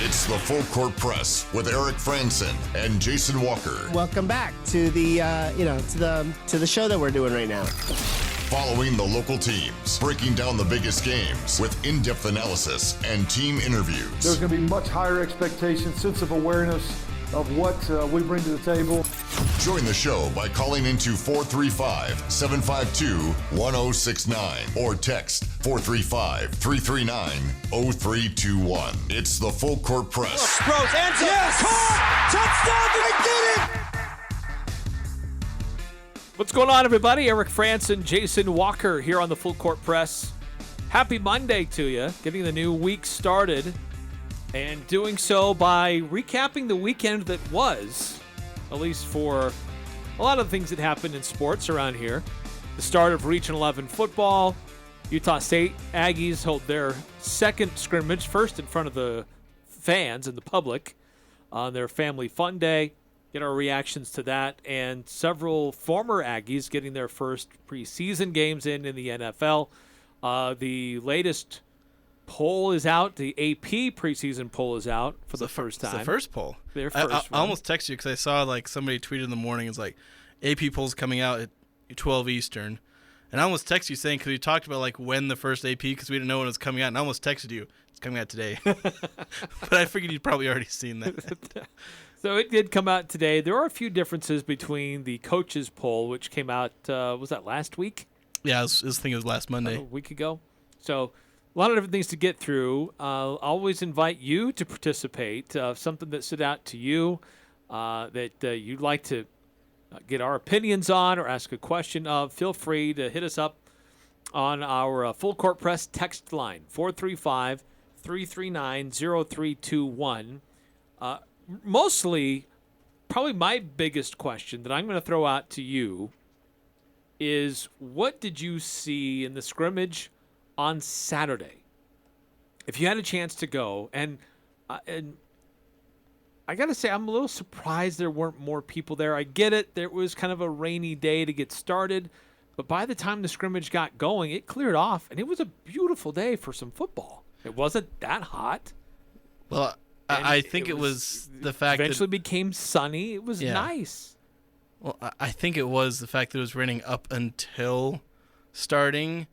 It's the Full Court Press with Eric Frandsen and Jason Walker. Welcome back to the to the show that we're doing right now. Following the local teams, breaking down the biggest games with in-depth analysis and team interviews. There's going to be much higher expectations, sense of awareness of what we bring to the table. Join the show by calling into 435-752-1069 or text 435-339-0321. It's the Full Court Press. Throws, ends yes! Caught! Touchdown, did he get it? What's going on, everybody? Eric Frandsen, Jason Walker here on the Full Court Press. Happy Monday to you. Getting the new week started and doing so by recapping the weekend that was, at least for a lot of the things that happened in sports around here. The start of Region 11 football. Utah State Aggies hold their second scrimmage, first in front of the fans and the public on their Family Fun Day. Get our reactions to that, and several former Aggies getting their first preseason games in the NFL. The latest poll is out. The AP preseason poll is out for the first time. It's the first poll. Their first I almost texted you because I saw somebody tweeted in the morning. It's like AP poll's coming out at 12 Eastern. And I almost texted you saying, because we talked about when the first AP, because we didn't know when it was coming out. And I almost texted you, it's coming out today. But I figured you'd probably already seen that. So it did come out today. There are a few differences between the coaches poll, which came out, was that last week? Yeah, I think it was last Monday. A week ago. So a lot of different things to get through. I'll always invite you to participate. Something that stood out to you that you'd like to get our opinions on or ask a question of, feel free to hit us up on our Full Court Press text line, 435-339-0321. Mostly, probably my biggest question that I'm going to throw out to you is, what did you see in the scrimmage on Saturday? If you had a chance to go, and I got to say, I'm a little surprised there weren't more people there. I get it. There was kind of a rainy day to get started, but by the time the scrimmage got going, it cleared off, and it was a beautiful day for some football. It wasn't that hot. Well, I think it was the fact that eventually became sunny. It was nice. Well, I think it was the fact that it was raining up until starting.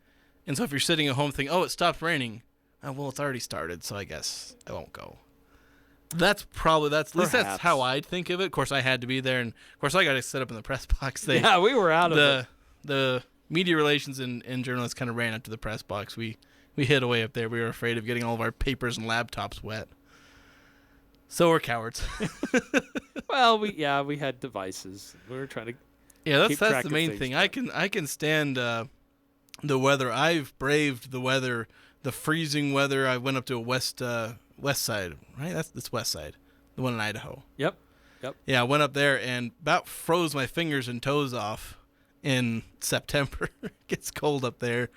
And so if you're sitting at home thinking, oh, it stopped raining. Well, it's already started, so I guess I won't go. At least that's how I'd think of it. Of course, I had to be there, and of course, I got to sit up in the press box. We were out of it. The media relations and journalists kind of ran up to the press box. We hid away up there. We were afraid of getting all of our papers and laptops wet. So we're cowards. Well, we had devices. We were trying to. Yeah, that's the main thing. I can stand the weather. I've braved the weather, the freezing weather. I went up to a west side, right? That's west side, the one in Idaho. Yep. Yeah, I went up there and about froze my fingers and toes off in September. It gets cold up there.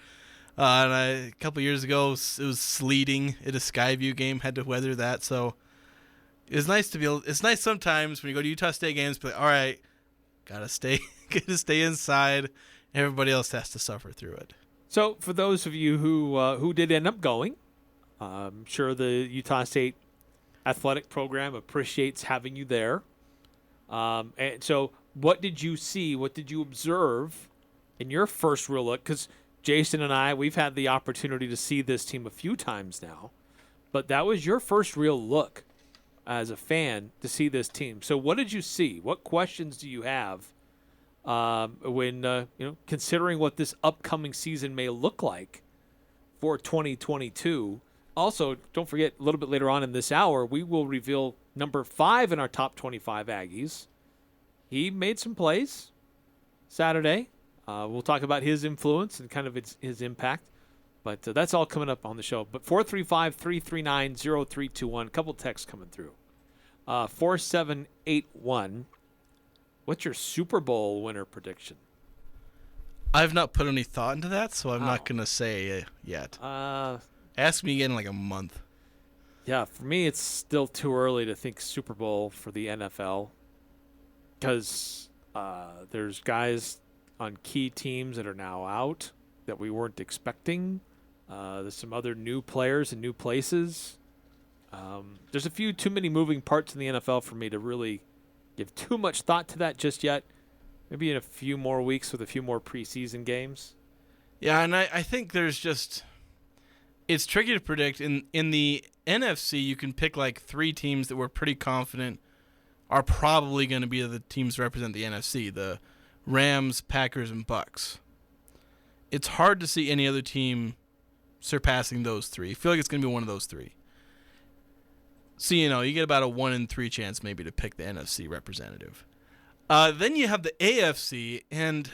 And a couple years ago, it was sleeting at a Skyview game. Had to weather that, so. It's nice it's nice sometimes when you go to Utah State games, but all right, gotta stay inside. Everybody else has to suffer through it. So for those of you who did end up going, I'm sure the Utah State athletic program appreciates having you there. And so what did you see? What did you observe in your first real look? Because Jason and we've had the opportunity to see this team a few times now, but that was your first real look as a fan to see this team. So what did you see? What questions do you have when considering what this upcoming season may look like for 2022? Also, don't forget, a little bit later on in this hour, we will reveal number 5 in our top 25 Aggies. He made some plays Saturday. We'll talk about his influence and kind of his impact. But that's all coming up on the show. But 435-339-0321. A couple texts coming through. 4781. What's your Super Bowl winner prediction? I've not put any thought into that, so I'm not going to say yet. Ask me again in a month. Yeah, for me, it's still too early to think Super Bowl for the NFL because there's guys on key teams that are now out that we weren't expecting. There's some other new players in new places. There's a few too many moving parts in the NFL for me to really give too much thought to that just yet. Maybe in a few more weeks with a few more preseason games. Yeah, and I think there's just – it's tricky to predict. In the NFC, you can pick like 3 teams that we're pretty confident are probably going to be the teams that represent the NFC, the Rams, Packers, and Bucks. It's hard to see any other team surpassing those 3. I feel like it's going to be one of those 3. So, you get about a 1 in 3 chance maybe to pick the NFC representative. Then you have the AFC, and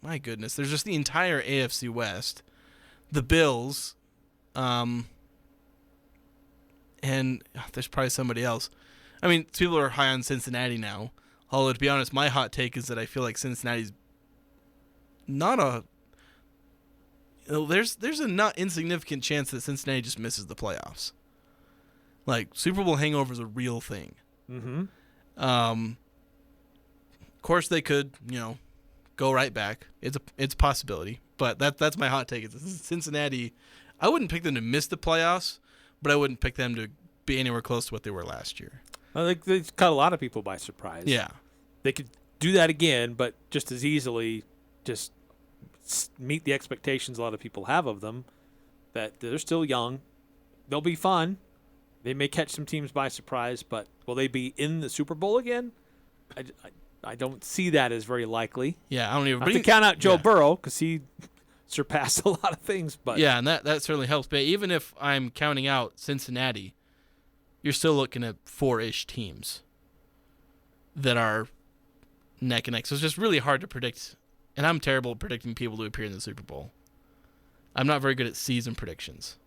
my goodness, there's just the entire AFC West, the Bills, and there's probably somebody else. I mean, people are high on Cincinnati now. Although, to be honest, my hot take is that I feel like Cincinnati's not a... There's a not insignificant chance that Cincinnati just misses the playoffs. Like, Super Bowl hangover is a real thing. Mm-hmm. Of course, they could, go right back. It's a possibility. But that's my hot take. It's Cincinnati. I wouldn't pick them to miss the playoffs, but I wouldn't pick them to be anywhere close to what they were last year. I think they caught a lot of people by surprise. Yeah. They could do that again, but just as easily just meet the expectations a lot of people have of them, that they're still young. They'll be fun. They may catch some teams by surprise, but will they be in the Super Bowl again? I don't see that as very likely. Yeah, I don't even... Not to count out Joe Burrow, because he surpassed a lot of things. But yeah, and that certainly helps. But even if I'm counting out Cincinnati, you're still looking at 4-ish teams that are neck and neck. So it's just really hard to predict. And I'm terrible at predicting people to appear in the Super Bowl. I'm not very good at season predictions.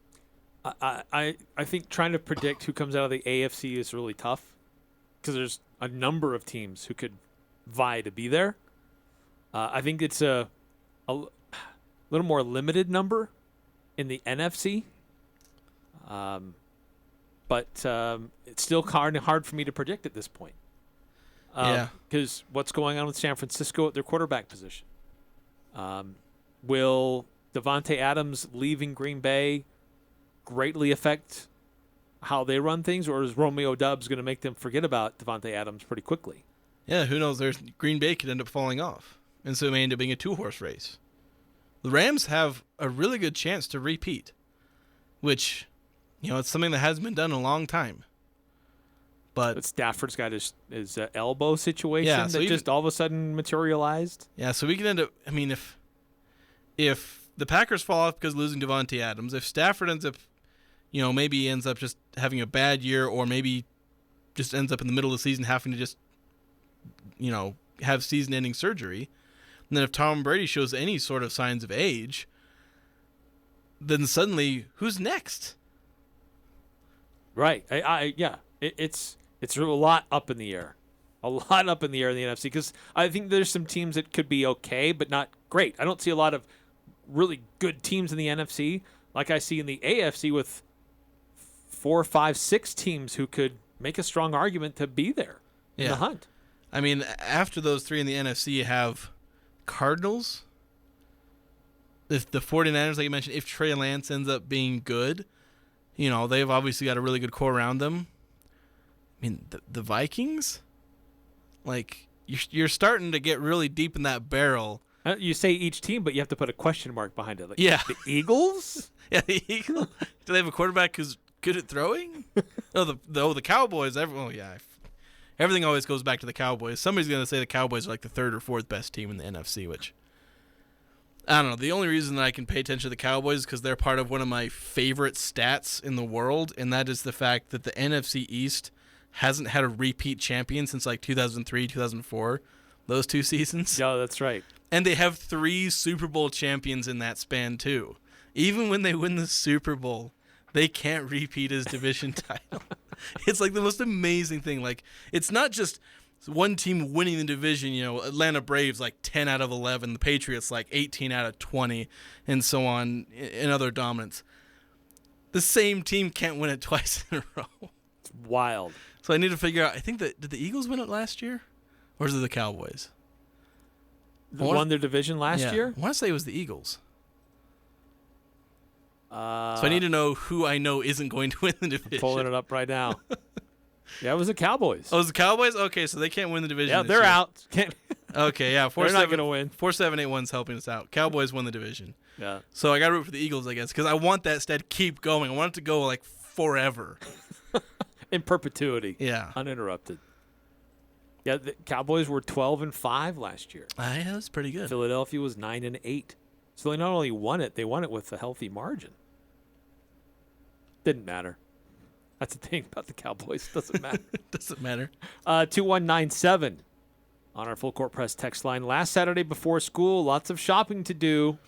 I think trying to predict who comes out of the AFC is really tough because there's a number of teams who could vie to be there. I think it's a little more limited number in the NFC. But it's still hard for me to predict at this point. Because what's going on with San Francisco at their quarterback position? Will Devontae Adams leaving Green Bay greatly affect how they run things, or is Romeo Doubs going to make them forget about Devontae Adams pretty quickly? Yeah, who knows? Green Bay could end up falling off, and so it may end up being a 2-horse race. The Rams have a really good chance to repeat, which, it's something that hasn't been done in a long time. But Stafford's got his elbow situation so that just all of a sudden materialized. Yeah, so we can end up. I mean, if the Packers fall off because of losing Devontae Adams, if Stafford ends up, maybe he ends up just having a bad year, or maybe just ends up in the middle of the season having to just, have season-ending surgery, and then if Tom Brady shows any sort of signs of age, then suddenly who's next? Right. It's a lot up in the air. A lot up in the air in the NFC because I think there's some teams that could be okay but not great. I don't see a lot of really good teams in the NFC like I see in the AFC with 4, 5, 6 teams who could make a strong argument to be there in the hunt. I mean, after those 3 in the NFC, you have Cardinals, the 49ers, like you mentioned. If Trey Lance ends up being good, they've obviously got a really good core around them. I mean, the Vikings, like, you're starting to get really deep in that barrel. You say each team, but you have to put a question mark behind it. Like, yeah. The Eagles? Yeah, the Eagles. Do they have a quarterback who's good at throwing? The Cowboys. Everything always goes back to the Cowboys. Somebody's going to say the Cowboys are like the 3rd or 4th best team in the NFC, which, I don't know. The only reason that I can pay attention to the Cowboys is because they're part of one of my favorite stats in the world, and that is the fact that the NFC East hasn't had a repeat champion since like 2003, 2004, those 2 seasons. Yeah, that's right. And they have 3 Super Bowl champions in that span too. Even when they win the Super Bowl, they can't repeat his division title. It's like the most amazing thing. Like, it's not just one team winning the division, Atlanta Braves like 10 out of 11, the Patriots like 18 out of 20, and so on in other dominance. The same team can't win it twice in a row. It's wild. So I need to figure out, I think did the Eagles win it last year? Or is it the Cowboys? Won their division last year? I want to say it was the Eagles. So I need to know who I know isn't going to win the division. Pulling it up right now. Yeah, it was the Cowboys. Oh, it was the Cowboys? Okay, so they can't win the division. Yeah, this they're year. out. Can't. Okay, yeah. They're not going to win. 4781's helping us out. Cowboys won the division. Yeah. So I got to root for the Eagles, I guess, because I want that stat to keep going. I want it to go like forever. In perpetuity. Yeah. Uninterrupted. Yeah, the Cowboys were 12-5 last year. Yeah, that's pretty good. Philadelphia was 9-8. So they not only won it, they won it with a healthy margin. Didn't matter. That's the thing about the Cowboys. Doesn't matter. Doesn't matter. 2197 on our Full Court Press text line. Last Saturday before school, lots of shopping to do.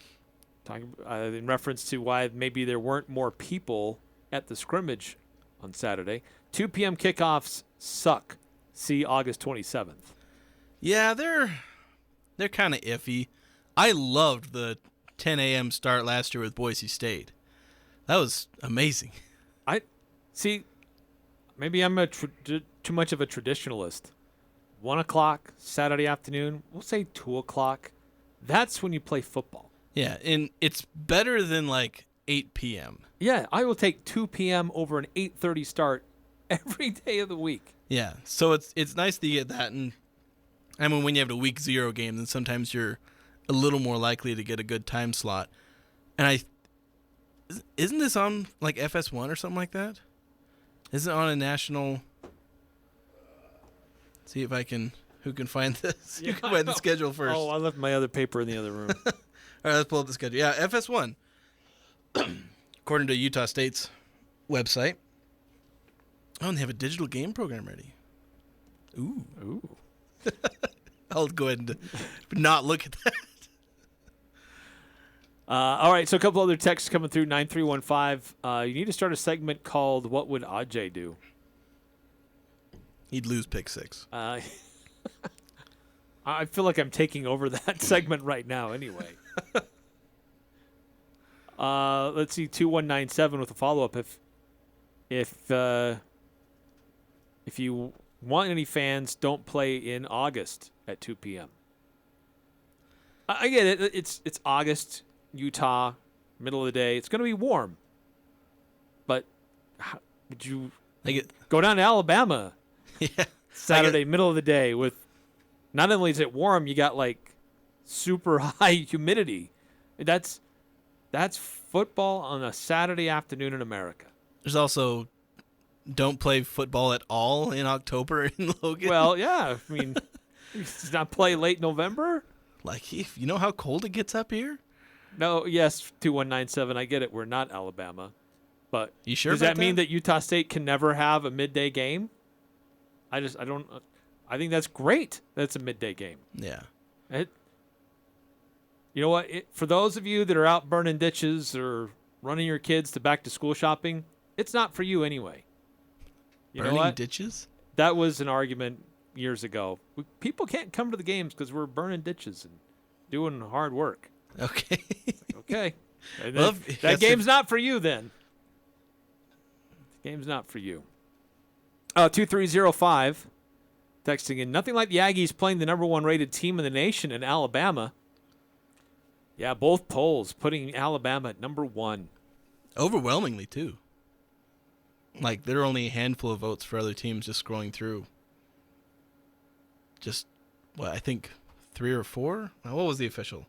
Talking in reference to why maybe there weren't more people at the scrimmage on Saturday. 2 p.m. kickoffs suck. See August 27th. Yeah, they're kind of iffy. I loved the 10 a.m. start last year with Boise State. That was amazing. I see. Maybe I'm too much of a traditionalist. 1 o'clock Saturday afternoon. We'll say 2 o'clock. That's when you play football. Yeah, and it's better than like 8 p.m. Yeah, I will take 2 p.m. over an 8:30 start every day of the week. Yeah, so it's nice to get that, and I mean when you have a week 0 game, then sometimes you're a little more likely to get a good time slot. And isn't this on like FS1 or something like that? Isn't it on a national? See if who can find this? Yeah, you can find the schedule first. Oh, I left my other paper in the other room. All right, let's pull up the schedule. Yeah, FS1. According to Utah State's website. Oh, and they have a digital game program ready. Ooh. I'll go ahead and not look at that. All right, so a couple other texts coming through. 9315. You need to start a segment called "What Would AJ Do?" He'd lose pick 6. I feel like I'm taking over that segment right now. Anyway. Let's see. 2197 with a follow up. If you want any fans, don't play in August at 2 p.m. I get it. It's August, Utah, middle of the day. It's going to be warm. But would you go down to Alabama Saturday, middle of the day with not only is it warm, you got like super high humidity. That's football on a Saturday afternoon in America. There's also don't play football at all in October in Logan. Well, yeah. I mean, does not play late November? Like, if you know how cold it gets up here? No, yes, 2197. I get it. We're not Alabama. But you sure does about that mean that Utah State can never have a midday game? I think that's great. That's a midday game. Yeah. You know what? For those of you that are out burning ditches or running your kids to back to school shopping, it's not for you anyway. You Burning know what? ditches? That was an argument years ago. People can't come to the games because we're burning ditches and doing hard work. Okay. Okay. Well, that game's not for you then. The game's not for you. 2305 texting in. Nothing like the Aggies playing the number 1 rated team in the nation in Alabama. Yeah, both polls putting Alabama at number 1. Overwhelmingly, too. Like, there are only a handful of votes for other teams just scrolling through. Just, I think 3 or 4? What was the official?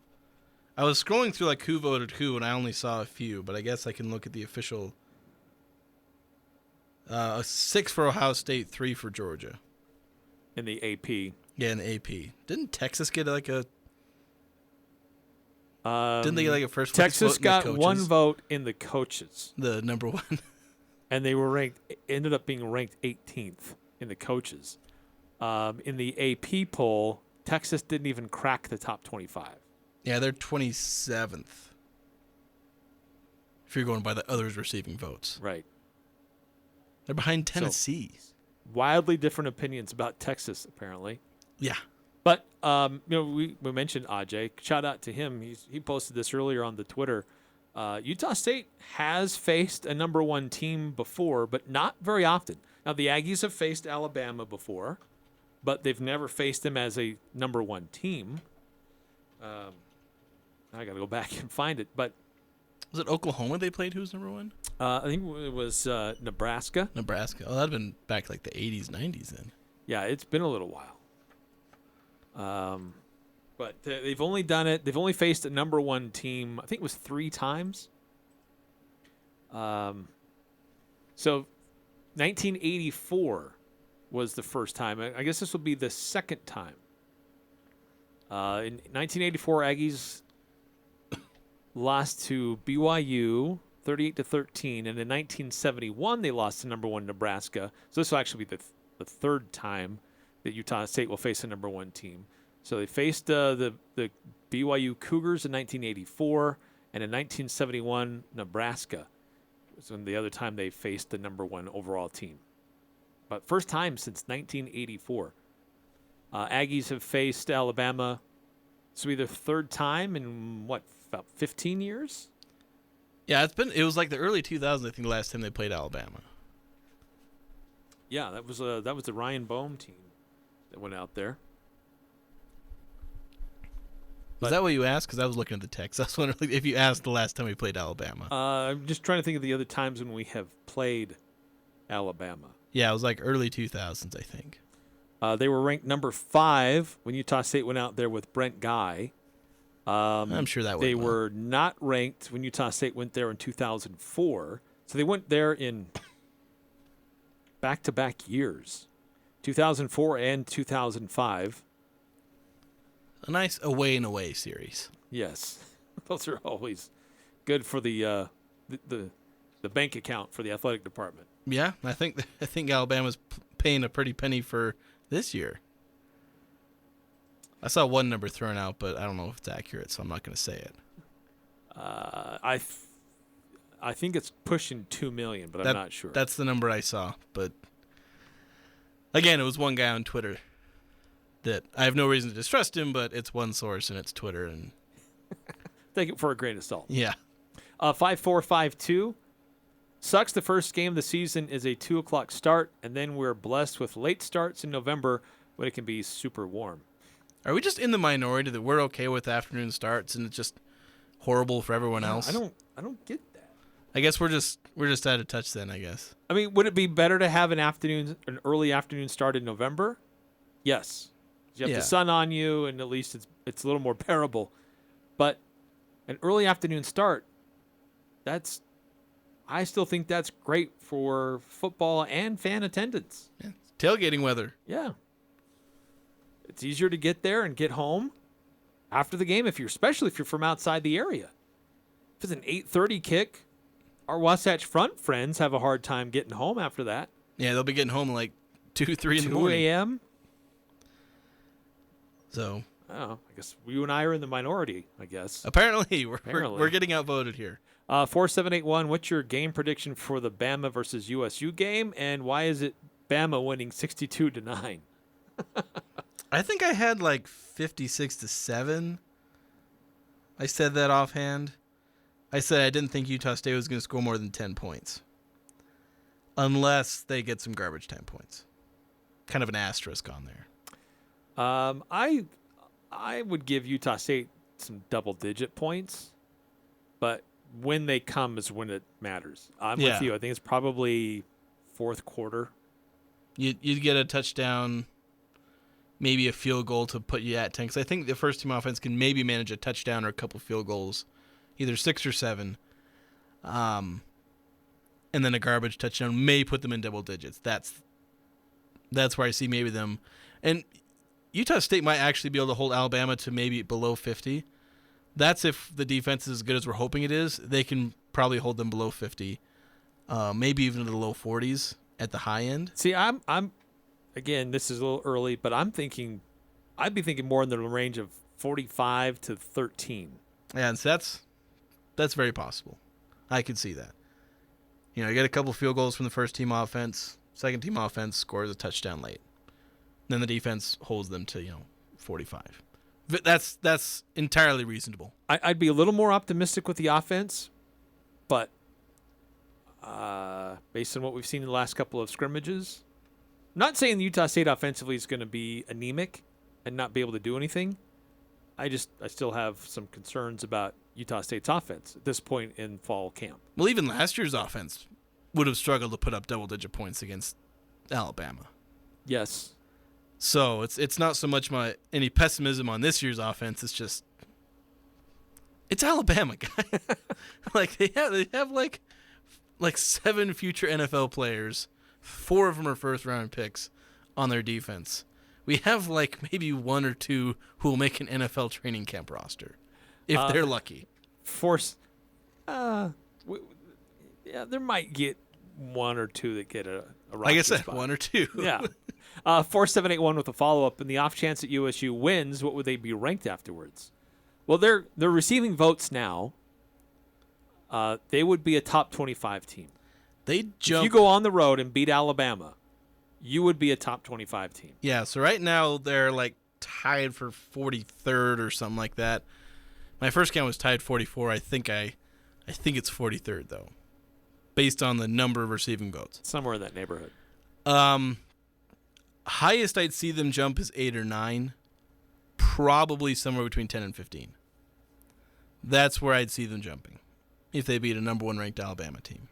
I was scrolling through, like, who voted who, and I only saw a few, but I guess I can look at the official. 6 for Ohio State, 3 for Georgia. In the AP. Yeah, in the AP. Didn't Texas get, like, a... didn't they get, like, a first place Texas vote got in the 1 coaches? vote in the coaches. The number 1. And they were ended up being ranked 18th in the coaches. In the AP poll, Texas didn't even crack the top 25. Yeah, they're 27th. If you're going by the others receiving votes. Right. They're behind Tennessee. Wildly different opinions about Texas, apparently. Yeah. But, we mentioned AJ. Shout out to him. He posted this earlier on the Twitter. Utah State has faced a number 1 team before, but not very often. Now, the Aggies have faced Alabama before, but they've never faced them as a number 1 team. I got to go back and find it. But Was it Oklahoma they played? Who's number 1? I think it was Nebraska. Nebraska. Oh, that'd been back like the 80s, 90s then. Yeah, it's been a little while. But they've only done it. They've only faced a number 1 team. I think it was 3 times. So 1984 was the first time. I guess this will be the second time. In 1984, Aggies lost to BYU 38-13, and in 1971 they lost to number 1 Nebraska. So this will actually be the third time that Utah State will face a number 1 team. So they faced the BYU Cougars in 1984, and in 1971 Nebraska was when the other time they faced the number 1 overall team. But first time since 1984. Aggies have faced Alabama. This will be their third time in about 15 years? Yeah, it was like the early 2000s, I think, the last time they played Alabama. Yeah, that was the Ryan Boehm team that went out there. Was that what you asked? Because I was looking at the text. I was wondering if you asked the last time we played Alabama. I'm just trying to think of the other times when we have played Alabama. Yeah, it was like early 2000s, I think. They were ranked number 5 when Utah State went out there with Brent Guy. I'm sure that they went well. were not ranked when Utah State went there in 2004. So they went there in back-to-back years, 2004 and 2005. A nice away and away series. Yes, those are always good for the bank account for the athletic department. Yeah, I think Alabama's paying a pretty penny for this year. I saw one number thrown out, but I don't know if it's accurate, so I'm not going to say it. I think it's pushing $2 million, but I'm not sure. That's the number I saw, but again, it was one guy on Twitter that I have no reason to distrust him, but it's one source and it's Twitter, and take it for a grain of salt. Yeah. 5452. Sucks the first game of the season is a 2 o'clock start, and then we're blessed with late starts in November when it can be super warm. Are we just in the minority that we're okay with afternoon starts and it's just horrible for everyone else? I don't get that. I guess we're just out of touch then, I guess. I mean, would it be better to have an early afternoon start in November? Yes. You have the sun on you, and at least it's a little more bearable. But an early afternoon start, I still think that's great for football and fan attendance. Yeah. Tailgating weather. Yeah. It's easier to get there and get home after the game, especially if you're from outside the area. If it's an 8:30 kick, our Wasatch Front friends have a hard time getting home after that. Yeah, they'll be getting home like 2, 3 in the morning. 2 a.m. So, I guess you and I are in the minority, I guess. Apparently, we're getting outvoted here. 4781, what's your game prediction for the Bama versus USU game, and why is it Bama winning 62-9? I think I had like 56-7. I said that offhand. I said I didn't think Utah State was going to score more than 10 points. Unless they get some garbage time points. Kind of an asterisk on there. I would give Utah State some double-digit points, but when they come is when it matters. I'm with you. I think it's probably fourth quarter. You'd get a touchdown, maybe a field goal to put you at 10. Because I think the first team offense can maybe manage a touchdown or a couple field goals, either 6 or 7. And then a garbage touchdown may put them in double digits. That's where I see maybe them. And Utah State might actually be able to hold Alabama to maybe below 50. That's if the defense is as good as we're hoping it is. They can probably hold them below 50, maybe even in the low 40s at the high end. See, I'm again, this is a little early, but I'd be thinking more in the range of 45-13. Yeah, and so that's very possible. I could see that. You get a couple field goals from the first team offense, second team offense scores a touchdown late. Then the defense holds them to 45. That's entirely reasonable. I'd be a little more optimistic with the offense, but based on what we've seen in the last couple of scrimmages, I'm not saying the Utah State offensively is going to be anemic and not be able to do anything. I still have some concerns about Utah State's offense at this point in fall camp. Well, even last year's offense would have struggled to put up double-digit points against Alabama. Yes. So it's not so much any pessimism on this year's offense. It's just it's Alabama, guys. Like they have like 7 future NFL players. 4 of them are first-round picks on their defense. We have like maybe 1 or 2 who will make an NFL training camp roster if they're lucky. Yeah, there might get 1 or 2 that get a roster like I said, spot. 1 or 2. Yeah. 4781 with a follow-up. In the off chance that USU wins, what would they be ranked afterwards? Well, they're receiving votes now. They would be a top 25 team. They jump. If you go on the road and beat Alabama, you would be a top 25 team. Yeah, so right now they're like tied for 43rd or something like that. My first count was tied 44. I think it's 43rd though, based on the number of receiving votes. Somewhere in that neighborhood. Highest I'd see them jump is 8 or 9. Probably somewhere between 10 and 15. That's where I'd see them jumping if they beat a number 1 ranked Alabama team.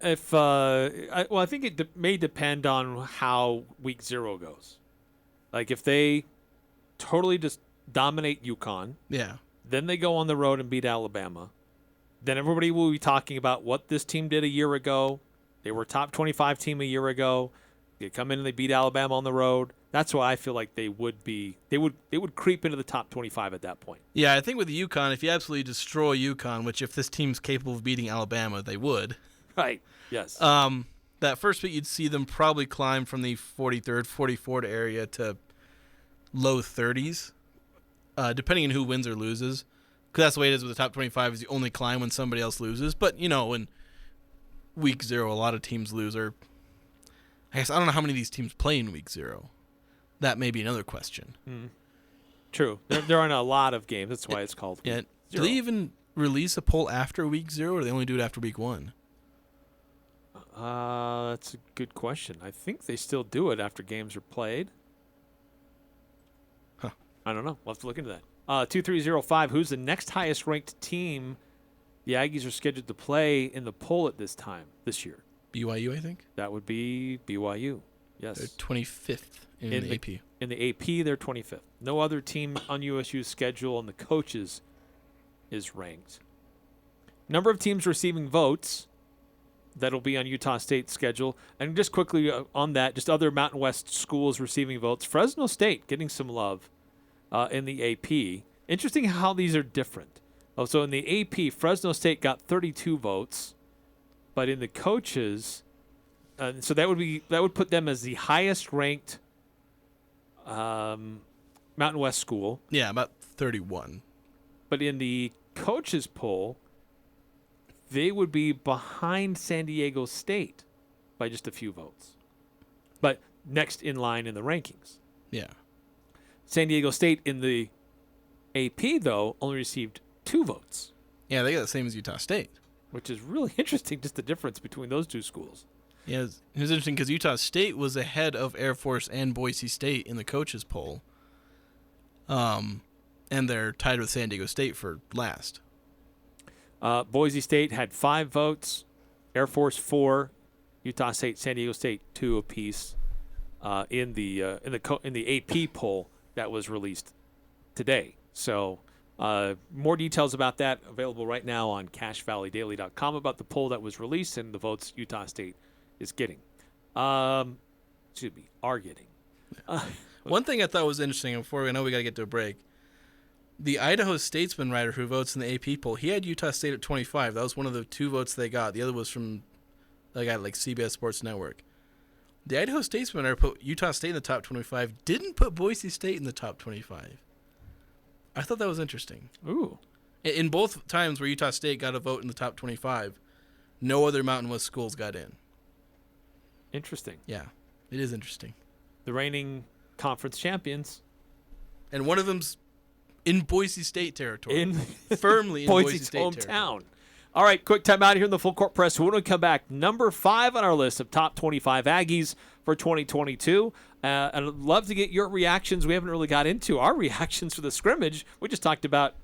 I think it may depend on how week 0 goes. Like if they totally just dominate UConn, Yeah. then they go on the road and beat Alabama, then everybody will be talking about what this team did a year ago. They were a top 25 team a year ago. They come in and they beat Alabama on the road. That's why I feel like they would creep into the top 25 at that point. Yeah, I think with UConn, if you absolutely destroy UConn, which if this team's capable of beating Alabama, they would. Right. Yes. That first week you'd see them probably climb from the 43rd, 44th area to low 30s, depending on who wins or loses. Because that's the way it is with the top 25 is you only climb when somebody else loses. But, in week 0, a lot of teams lose. Or I guess I don't know how many of these teams play in week 0. That may be another question. True. There aren't a lot of games. That's why it's called week 0. Do they even release a poll after week 0, or do they only do it after week 1? That's a good question. I think they still do it after games are played. Huh. I don't know. We'll have to look into that. 2305, who's the next highest ranked team the Aggies are scheduled to play in the poll at this year? BYU, I think. That would be BYU. Yes. They're 25th in the AP. In the AP, they're 25th. No other team on USU's schedule on the coaches is ranked. Number of teams receiving votes. That'll be on Utah State's schedule. And just quickly on that, just other Mountain West schools receiving votes. Fresno State getting some love in the AP. Interesting how these are different. So in the AP, Fresno State got 32 votes, but in the coaches, so that would put them as the highest ranked Mountain West school. Yeah, about 31. But in the coaches poll, they would be behind San Diego State by just a few votes. But next in line in the rankings. Yeah. San Diego State in the AP, though, only received 2 votes. Yeah, they got the same as Utah State. Which is really interesting, just the difference between those 2 schools. Yeah, it was interesting because Utah State was ahead of Air Force and Boise State in the coaches poll. And they're tied with San Diego State for last. Boise State had 5 votes, Air Force 4, Utah State, San Diego State 2 apiece in the AP poll that was released today. So more details about that available right now on CashValleyDaily.com about the poll that was released and the votes Utah State is getting. Are getting. One thing I thought was interesting, before I know we got to get to a break, the Idaho Statesman writer who votes in the AP poll, he had Utah State at 25. That was one of the 2 votes they got. The other was from a guy like CBS Sports Network. The Idaho Statesman writer put Utah State in the top 25, didn't put Boise State in the top 25. I thought that was interesting. Ooh. In both times where Utah State got a vote in the top 25, no other Mountain West schools got in. Interesting. Yeah, it is interesting. The reigning conference champions. And one of them's in Boise State territory. Firmly in Boise State hometown. territory. All right, quick time out here in the Full Court Press. When we come back, number 5 on our list of top 25 Aggies for 2022. And I'd love to get your reactions. We haven't really got into our reactions for the scrimmage. We just talked about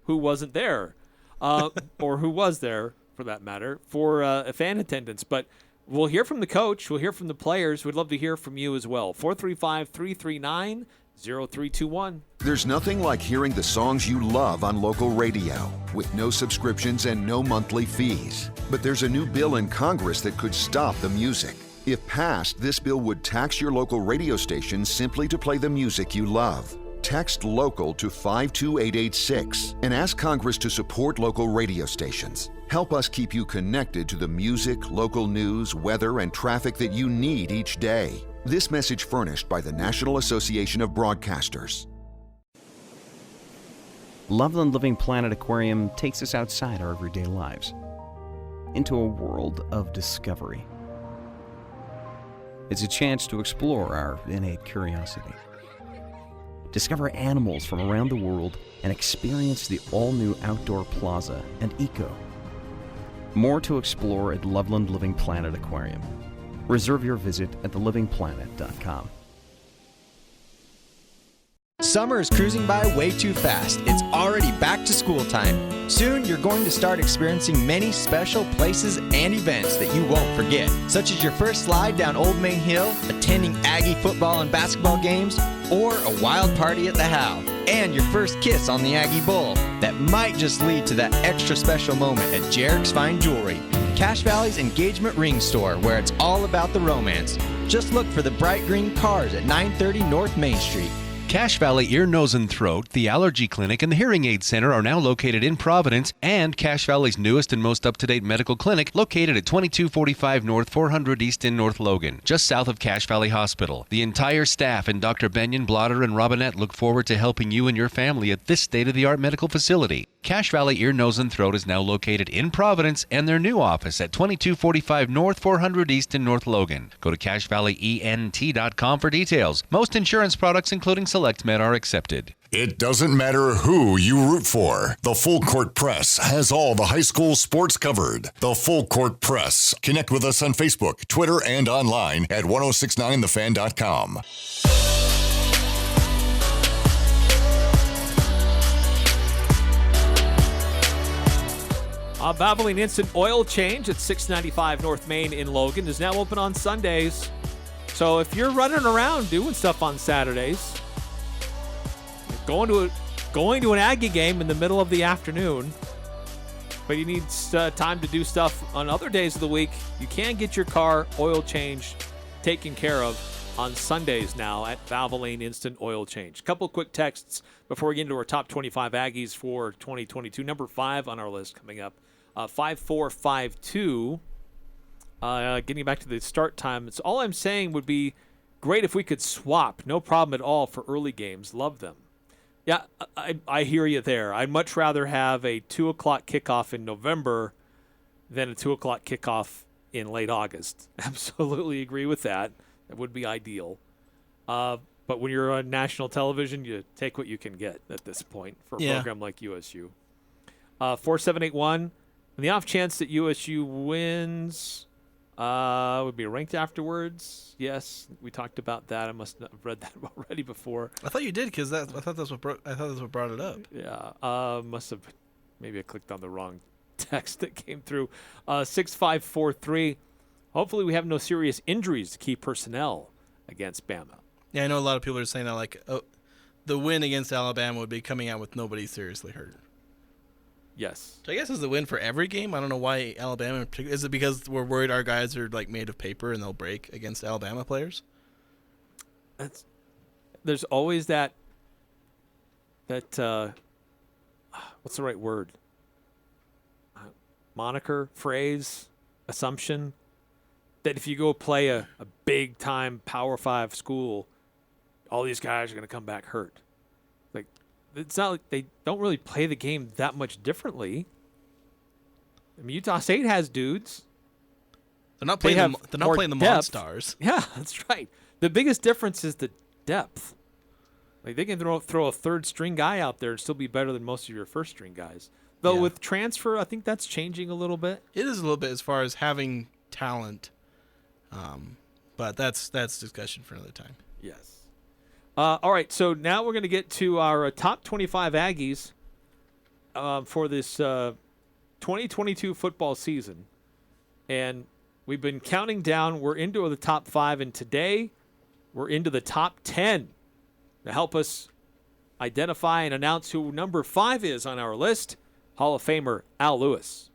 who wasn't there, or who was there for that matter, for a fan attendance. But we'll hear from the coach. We'll hear from the players. We'd love to hear from you as well. 435-339-0321. There's nothing like hearing the songs you love on local radio with no subscriptions and no monthly fees. But there's a new bill in Congress that could stop the music. If passed, this bill would tax your local radio station simply to play the music you love. Text LOCAL to 52886 and ask Congress to support local radio stations. Help us keep you connected to the music, local news, weather, and traffic that you need each day. This message furnished by the National Association of Broadcasters. Loveland Living Planet Aquarium takes us outside our everyday lives into a world of discovery. It's a chance to explore our innate curiosity, discover animals from around the world, and experience the all-new outdoor plaza and eco. More to explore at Loveland Living Planet Aquarium. Reserve your visit at thelivingplanet.com. Summer is cruising by way too fast. It's already back to school time. Soon, you're going to start experiencing many special places and events that you won't forget, such as your first slide down Old Main Hill, attending Aggie football and basketball games, or a wild party at the How, and your first kiss on the Aggie Bowl. That might just lead to that extra special moment at Jarek's Fine Jewelry, Cache Valley's engagement ring store, where it's all about the romance. Just look for the bright green cars at 930 North Main Street. Cache Valley Ear, Nose, and Throat, the Allergy Clinic, and the Hearing Aid Center are now located in Providence, and Cache Valley's newest and most up-to-date medical clinic located at 2245 North 400 East in North Logan, just south of Cache Valley Hospital. The entire staff and Dr. Benyon, Blotter, and Robinette look forward to helping you and your family at this state-of-the-art medical facility. Cache Valley Ear, Nose, and Throat is now located in Providence, and their new office at 2245 North 400 East in North Logan. Go to CacheValleyENT.com for details. Most insurance products, including SelectMed, are accepted. It doesn't matter who you root for. The Full Court Press has all the high school sports covered. The Full Court Press. Connect with us on Facebook, Twitter, and online at 1069thefan.com. Valvoline Instant Oil Change at 695 North Main in Logan is now open on Sundays. So if you're running around doing stuff on Saturdays, going to an Aggie game in the middle of the afternoon, but you need time to do stuff on other days of the week, you can get your car oil change taken care of on Sundays now at Valvoline Instant Oil Change. Couple quick texts before we get into our top 25 Aggies for 2022. Number 5 on our list coming up. 5452. Getting back to the start time. It's all I'm saying would be great if we could swap. No problem at all for early games. Love them. Yeah, I hear you there. I'd much rather have a 2 o'clock kickoff in November than a 2 o'clock kickoff in late August. Absolutely agree with that. That would be ideal. But when you're on national television, you take what you can get at this point for a program like USU. 4781. On the off chance that USU wins, would be ranked afterwards. Yes, we talked about that. I must not have read that already before. I thought you did because I thought that's what brought it up. Yeah, must have. Maybe I clicked on the wrong text that came through. 6543. Hopefully, we have no serious injuries to key personnel against Bama. Yeah, I know a lot of people are saying that the win against Alabama would be coming out with nobody seriously hurt. Yes. So I guess it's the win for every game. I don't know why Alabama in particular. Is it because we're worried our guys are made of paper and they'll break against Alabama players? There's always that what's the right word? Moniker, phrase, assumption that if you go play a big time Power 5 school, all these guys are going to come back hurt. It's not like they don't really play the game that much differently. I mean, Utah State has dudes. They're not playing the Monstars. Yeah, that's right. The biggest difference is the depth. They can throw a third string guy out there and still be better than most of your first string guys. Though with transfer, I think that's changing a little bit. It is a little bit as far as having talent. But that's discussion for another time. Yes. All right, so now we're going to get to our top 25 Aggies. for this 2022 football season, and we've been counting down. We're into the top 5, and today we're into the top 10. To help us identify and announce who number 5 is on our list, Hall of Famer Al Lewis.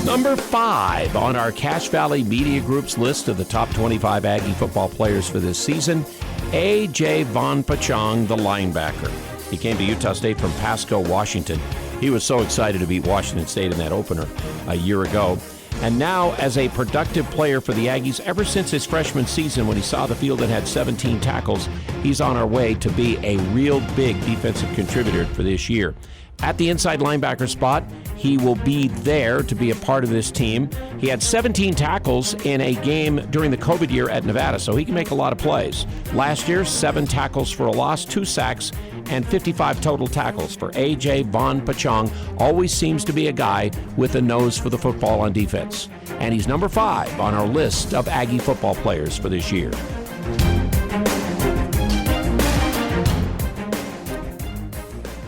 Number 5 on our Cache Valley Media Group's list of the top 25 Aggie football players for this season, AJ Vongphachanh, the linebacker. He came to Utah State from Pasco, Washington. He was so excited to beat Washington State in that opener a year ago. And now, as a productive player for the Aggies, ever since his freshman season when he saw the field and had 17 tackles, he's on our way to be a real big defensive contributor for this year. At the inside linebacker spot, he will be there to be a part of this team. He had 17 tackles in a game during the COVID year at Nevada, so he can make a lot of plays. Last year, 7 tackles for a loss, 2 sacks, and 55 total tackles for AJ Vongphachanh. Always seems to be a guy with a nose for the football on defense. And he's number 5 on our list of Aggie football players for this year.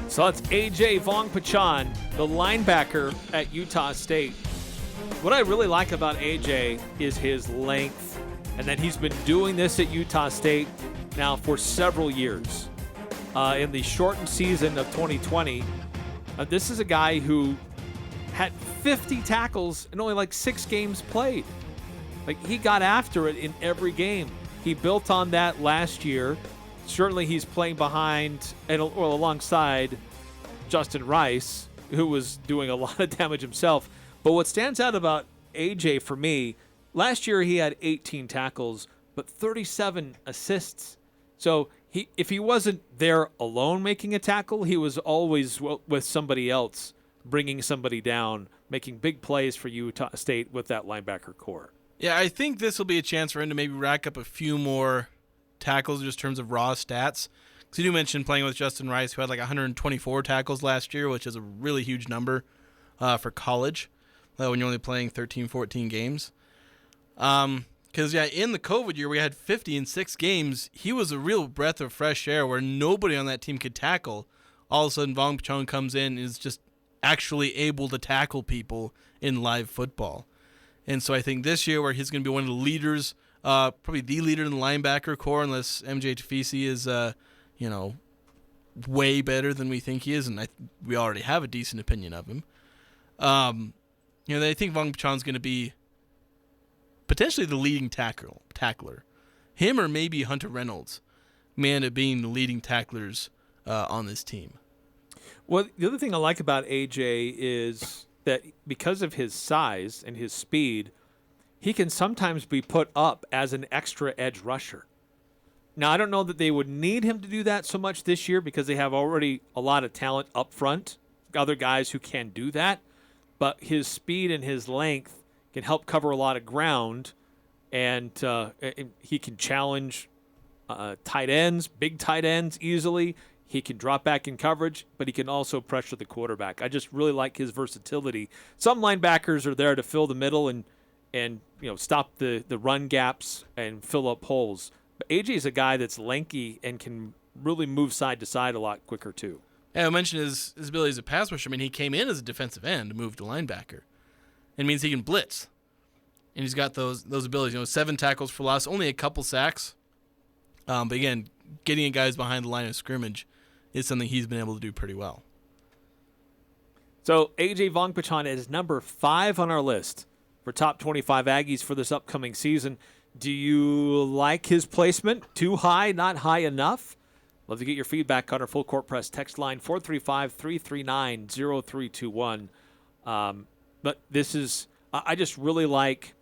So that's AJ Vongphachanh, the linebacker at Utah State. What I really like about AJ is his length, and that he's been doing this at Utah State now for several years. In the shortened season of 2020, this is a guy who had 50 tackles in only like 6 games played. Like, he got after it in every game. He built on that last year. Certainly he's playing behind and alongside Justin Rice, who was doing a lot of damage himself. But what stands out about AJ for me, last year he had 18 tackles, but 37 assists. So if he wasn't there alone making a tackle, he was always with somebody else, bringing somebody down, making big plays for Utah State with that linebacker core. Yeah, I think this will be a chance for him to maybe rack up a few more tackles just in terms of raw stats. Because you mentioned playing with Justin Rice, who had like 124 tackles last year, which is a really huge number for college when you're only playing 13, 14 games. Because, in the COVID year, we had 50 in 6 games. He was a real breath of fresh air where nobody on that team could tackle. All of a sudden, Vongphachanh comes in and is just actually able to tackle people in live football. And so I think this year, where he's going to be one of the leaders, probably the leader in the linebacker core, unless MJ Tafisi is, way better than we think he is, and we already have a decent opinion of him. I think Vongphachanh going to be potentially the leading tackler. Him or maybe Hunter Reynolds, man at being the leading tacklers on this team. Well, the other thing I like about AJ is that because of his size and his speed, he can sometimes be put up as an extra edge rusher. Now, I don't know that they would need him to do that so much this year because they have already a lot of talent up front, other guys who can do that. But his speed and his length can help cover a lot of ground, and he can challenge tight ends, big tight ends easily. He can drop back in coverage, but he can also pressure the quarterback. I just really like his versatility. Some linebackers are there to fill the middle and stop the run gaps and fill up holes. But AJ is a guy that's lanky and can really move side to side a lot quicker too. Yeah, I mentioned his ability as a pass rusher. I mean, he came in as a defensive end, moved to linebacker. It means he can blitz, and he's got those abilities. 7 tackles for loss, only a couple sacks. But again, getting guys behind the line of scrimmage is something he's been able to do pretty well. So AJ Vongphachanh is number 5 on our list for top 25 Aggies for this upcoming season. Do you like his placement? Too high, not high enough? Love to get your feedback on our Full Court Press text line, 435-339-0321. But this is, I just really like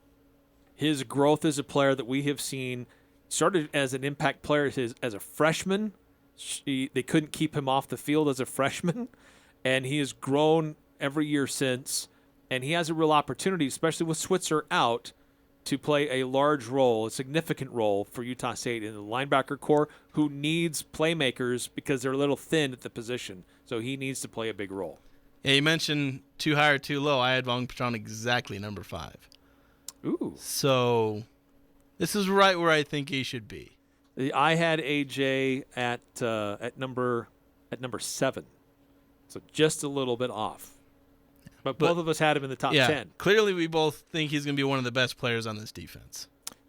his growth as a player that we have seen. Started as an impact player as a freshman. They couldn't keep him off the field as a freshman, and he has grown every year since. And he has a real opportunity, especially with Switzer out, to play a large role, a significant role for Utah State in the linebacker core, who needs playmakers because they're a little thin at the position. So he needs to play a big role. Yeah, you mentioned too high or too low. I had Vongphachanh exactly number 5. Ooh. So this is right where I think he should be. I had AJ at number 7, so just a little bit off. But both of us had him in the top 10. Clearly, we both think he's going to be one of the best players on this defense.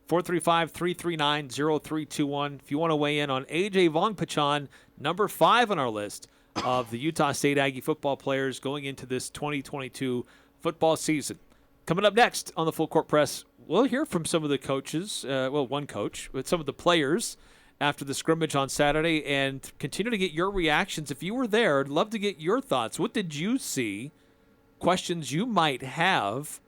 435-339-0321. If you want to weigh in on AJ Vongphachanh, number 5 on our list of the Utah State Aggie football players going into this 2022 football season. Coming up next on the Full Court Press, we'll hear from some of the coaches, one coach, but some of the players after the scrimmage on Saturday, and continue to get your reactions. If you were there, I'd love to get your thoughts. What did you see? Questions you might have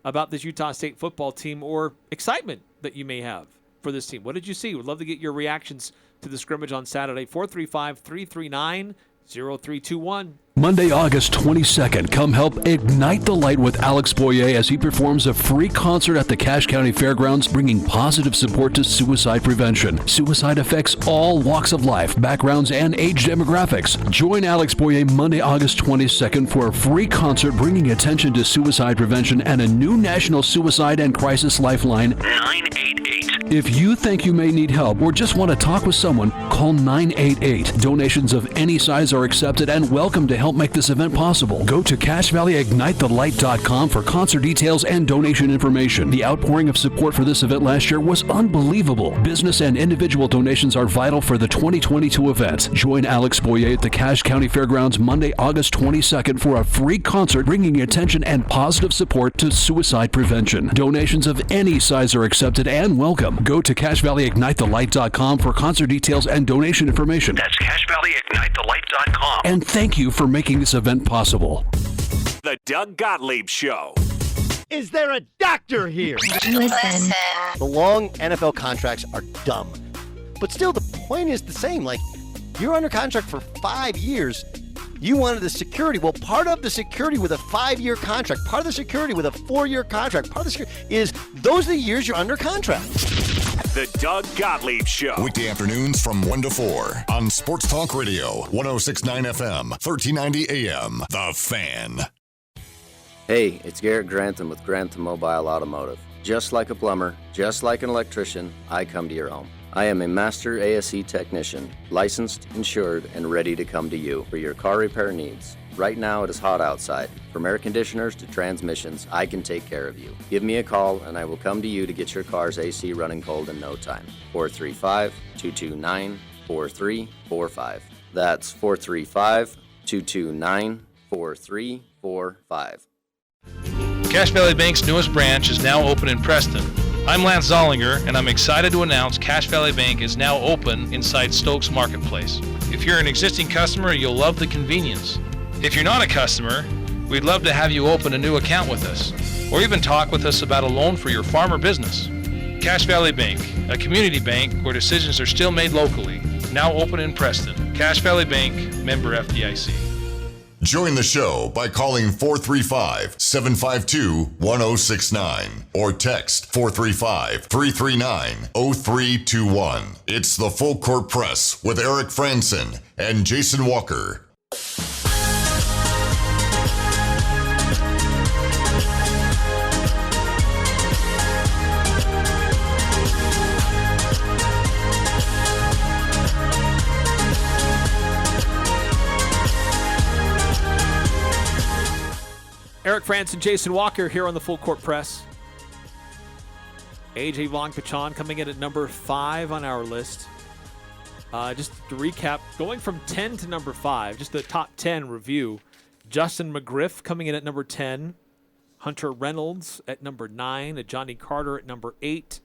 about this Utah State football team, or excitement that you may have for this team. What did you see? Would love to get your reactions to the scrimmage on Saturday. 435-339-0321. Monday, August 22nd, come help ignite the light with Alex Boyer as he performs a free concert at the Cache County Fairgrounds, bringing positive support to suicide prevention. Suicide affects all walks of life, backgrounds, and age demographics. Join Alex Boyer Monday, August 22nd for a free concert bringing attention to suicide prevention and a new national suicide and crisis lifeline, 988. If you think you may need help or just want to talk with someone, call 988. Donations of any size are accepted and welcome to help make this event possible. Go to CacheValleyIgniteTheLight.com for concert details and donation information. The outpouring of support for this event last year was unbelievable. Business and individual donations are vital for the 2022 event. Join Alex Boyer at the Cache County Fairgrounds Monday, August 22nd for a free concert bringing attention and positive support to suicide prevention. Donations of any size are accepted and welcome. Go to CacheValleyIgniteTheLight.com for concert details and donation information. That's CacheValleyIgniteTheLight.com. And thank you for making this event possible. The Doug Gottlieb Show. Is there a doctor here? Listen. The long NFL contracts are dumb. But still, the point is the same. Like, you're under contract for 5 years. You wanted the security. Well, part of the security with a 5-year contract, part of the security with a 4-year contract, part of the security is those are the years you're under contract. The Doug Gottlieb Show. Weekday afternoons from 1 to 4 on Sports Talk Radio, 106.9 FM, 1390 AM. The Fan. Hey, it's Garrett Grantham with Grantham Mobile Automotive. Just like a plumber, just like an electrician, I come to your home. I am a master ASE technician, licensed, insured, and ready to come to you for your car repair needs. Right now it is hot outside. From air conditioners to transmissions, I can take care of you. Give me a call and I will come to you to get your car's AC running cold in no time. 435-229-4345. That's 435-229-4345. Cache Valley Bank's newest branch is now open in Preston. I'm Lance Zollinger, and I'm excited to announce Cache Valley Bank is now open inside Stokes Marketplace. If you're an existing customer, you'll love the convenience. If you're not a customer, we'd love to have you open a new account with us, or even talk with us about a loan for your farm or business. Cache Valley Bank, a community bank where decisions are still made locally, now open in Preston. Cache Valley Bank, member FDIC. Join the show by calling 435-752-1069 or text 435-339-0321. It's the Full Court Press with Eric Frandsen and Jason Walker. Eric Frandsen, Jason Walker here on the Full Court Press. AJ Vongphachanh coming in at number 5 on our list. Just to recap, going from 10 to number 5, just the top 10 review. Justin McGriff coming in at number 10. Hunter Reynolds at number 9. Johnny Carter at number 8.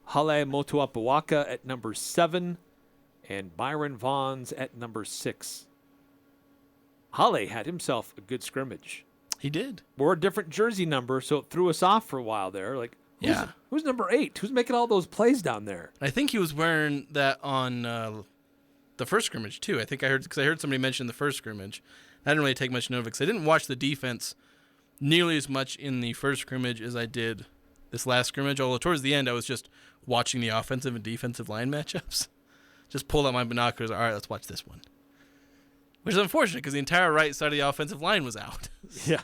Hale Motuapuaka at number 7. And Byron Vaughns at number 6. Hale had himself a good scrimmage. He did. Wore a different jersey number, so it threw us off for a while there. Like, who's number 8? Who's making all those plays down there? I think he was wearing that on the first scrimmage, too. I heard somebody mention the first scrimmage. I didn't really take much note of it because I didn't watch the defense nearly as much in the first scrimmage as I did this last scrimmage. Although towards the end, I was just watching the offensive and defensive line matchups. Just pulled out my binoculars. All right, let's watch this one. Which is unfortunate because the entire right side of the offensive line was out. Yeah.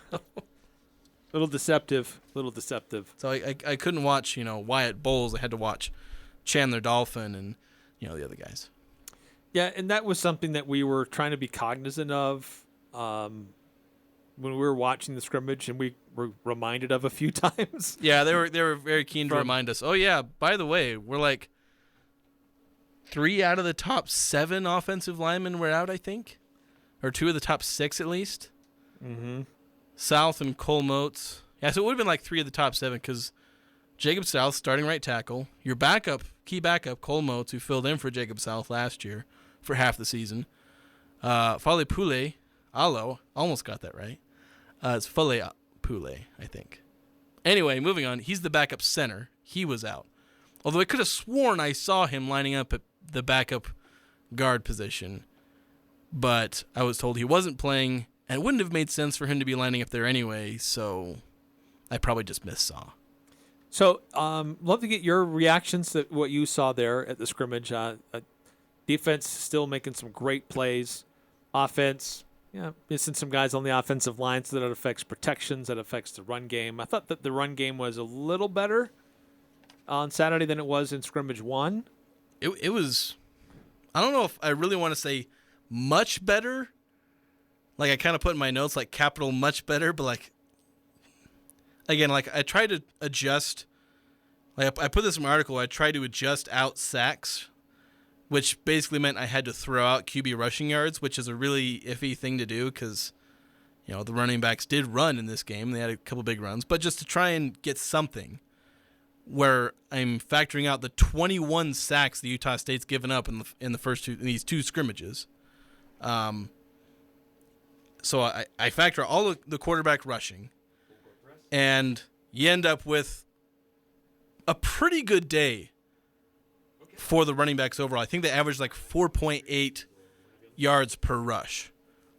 Little deceptive. So I couldn't watch, Wyatt Bowles. I had to watch Chandler Dolphin and the other guys. Yeah, and that was something that we were trying to be cognizant of when we were watching the scrimmage, and we were reminded of a few times. Yeah, they were very keen to remind us. Oh yeah, by the way, we're like 3 out of the top 7 offensive linemen were out, I think, or 2 of the top 6 at least. Mm-hmm. South and Cole Motes. Yeah, so it would have been like 3 of the top 7 because Jacob South, starting right tackle. Your key backup, Cole Motes, who filled in for Jacob South last year for half the season. Fale Pule, Alo, almost got that right. It's Fale Pule, I think. Anyway, moving on. He's the backup center. He was out. Although I could have sworn I saw him lining up at the backup guard position. But I was told he wasn't playing, and it wouldn't have made sense for him to be lining up there anyway, so I probably just missaw. So, love to get your reactions to what you saw there at the scrimmage. Defense still making some great plays. Offense, missing some guys on the offensive line, so that affects protections, that affects the run game. I thought that the run game was a little better on Saturday than it was in scrimmage 1. It was, I don't know if I really want to say much better. Like I kind of put in my notes like capital much better, but like, again, like I tried to adjust. Like I put this in my article. I tried to adjust out sacks, which basically meant I had to throw out QB rushing yards, which is a really iffy thing to do because, the running backs did run in this game. They had a couple big runs, but just to try and get something where I'm factoring out the 21 sacks the Utah State's given up in the first these two scrimmages. So I factor all of the quarterback rushing, and you end up with a pretty good day for the running backs overall. I think they averaged like 4.8 yards per rush